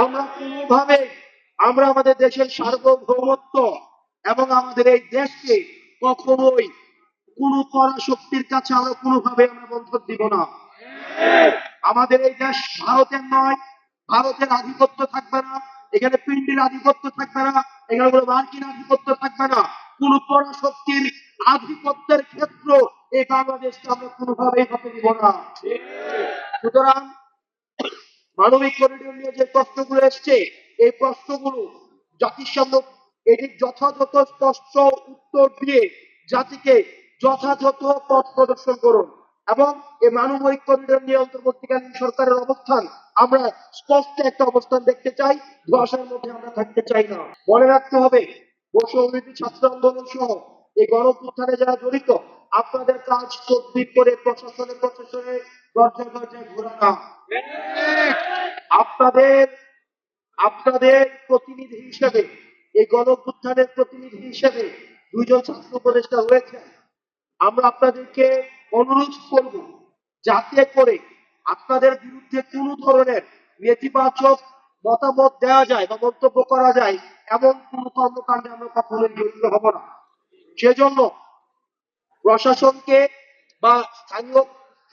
আমরা কোনোভাবে আমরা আমাদের দেশের সার্বভৌমত্ব এবং আমাদের এই দেশকে কখনোই কোন পরাশক্তির কাছে আমরা কোনোভাবে আমরা বন্ধক দিব না। আমাদের এই দেশ ভারতের নয়, ভারতের আধিপত্য থাকবে না, এখানে পিন্ডির আধিপত্য থাকবে না, এখানে কোনো মার্কিন আধিপত্য থাকবে না, কোন পরাশক্তির আধিপত্যের ক্ষেত্র এই বাংলাদেশকে আমরা কোনোভাবেই হতে দিব না। সুতরাং মানবিক করিডোর নিয়ে যে প্রশ্নগুলো এসছে, এই প্রশ্নগুলো জাতিসংঘ এটির যথাযথ স্পষ্ট উত্তর দিয়ে জাতিকে যথাযথ পথ প্রদর্শন করুন এবং এই মানবিক করিডোর নিয়ে অন্তর্বর্তীকালীন সরকারের অবস্থান আমরা স্পষ্ট একটা অবস্থান দেখতে চাই, ধোঁয়াশার মধ্যে আমরা থাকতে চাই না। মনে রাখতে হবে বৈষম্যবিরোধী ছাত্র আন্দোলন সহ এই গণঅভ্যুত্থানে যারা জড়িত, আপনাদের কাজ তদবির করে প্রশাসনে দরজায় দরজায় ঘোরানো। আপনাদের আপনাদের প্রতিনিধি হিসেবে এই গণঅভ্যুত্থানের প্রতিনিধি হিসেবে দুইজন ছাত্র উপদেষ্টা রয়েছেন। আমরা আপনাদেরকে অনুরোধ করব যাতে করে আপনাদের বিরুদ্ধে কোনো ধরনের নেতিবাচক মতামত দেওয়া যায় বা মন্তব্য করা যায় এমন কোন কর্মকাণ্ডে আমরা কখনোই জড়িত হব না। সেজন্য প্রশাসনকে বা স্থানীয়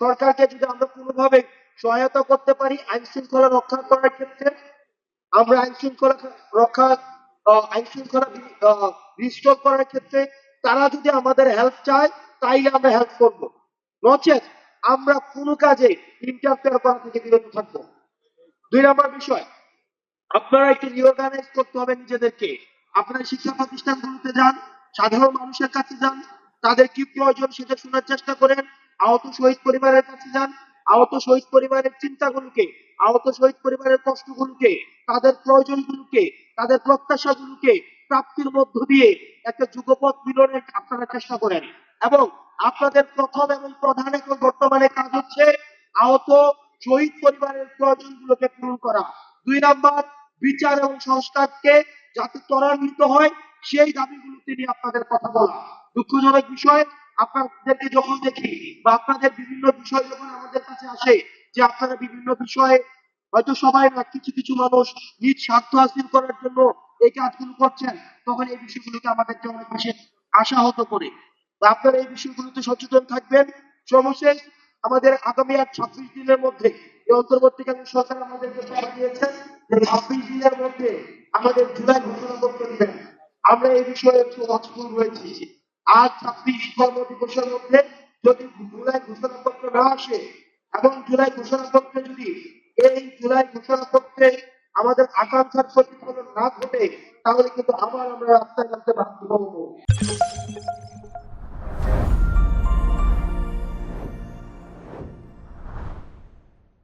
সরকারকে যদি আমরা কোনোভাবে সহায়তা করতে পারি আইন শৃঙ্খলা রক্ষা করার ক্ষেত্রে, আমরা আইন শৃঙ্খলা রিস্টোর করার ক্ষেত্রে তারা যদি আমাদের হেল্প চায় তাইলে আমরা হেল্প করব, নচেত আমরা কোনো কাজে ইন্টারফেয়ার করা থেকে বিরত থাকবো। 2 নম্বর বিষয়, আপনারা একটু রিঅর্গানাইজ করতে হবে নিজেদেরকে। আপনারা শিক্ষা প্রতিষ্ঠানগুলোতে যান, সাধারণ মানুষের কাছে যান, তাদের কি প্রয়োজন সেটা শোনার চেষ্টা করেন। আহত শহীদ পরিবারের কাছে যান, আহত শহীদ পরিবারের চিন্তাগুলোকে, আহত শহীদ পরিবারের কষ্টগুলোকে, তাদের প্রয়োজনগুলোকে, তাদের প্রত্যাশাগুলোকে প্রাপ্তির মধ্য দিয়ে একটা যুগপথ মিলনের আপনারা চেষ্টা করেন। এবং আপনাদের প্রথম এবং প্রধান এখন বর্তমানে কাজ হচ্ছে আহত শহীদ পরিবারের প্রয়োজনগুলোকে পূরণ করা। 2 নম্বর, বিচার এবং সংস্কারকে যাতে ত্বরান্বিত হয় সেই দাবিগুলোতে নিয়ে আপনাদের কথা বলা। দুঃখজনক বিষয়, আপনাদেরকে যখন দেখি বা আপনাদের বিভিন্ন বিষয় যখন আমাদের কাছে আসে যে আপনারা বিভিন্ন বিষয়ে হয়তো সবাই না, কিছু কিছু মানুষ নিজ স্বার্থ হাসিল করার জন্য এই কাজগুলো করছেন, তখন এই বিষয়গুলোকে আমাদেরকে অনেক বেশি আশাহত করে। আপনারা এই বিষয়গুলোতে সচেতন থাকবেন। সর্বশেষ, আমাদের আগামী আর 26 দিনের মধ্যে এই অন্তর্বর্তীকালীন সরকার আমাদেরকে কথা দিয়েছেন যে 26 দিনের মধ্যে আমাদের জুলাই ঘোষণাপত্র দিবেন। আমরা এই বিষয়ে একটু ওয়াচফুল রয়েছি। আজ 26 কর্মদিবসের মধ্যে যদি জুলাই ঘোষণাপত্র না আসে এবং জুলাই ঘোষণাপত্রে যদি এই জুলাই ঘোষণাপত্রে আমাদের আকাঙ্ক্ষার প্রতিফলন না ঘটে, তাহলে কিন্তু আবার আমরা রাস্তায় নামতে বাধ্য হবো।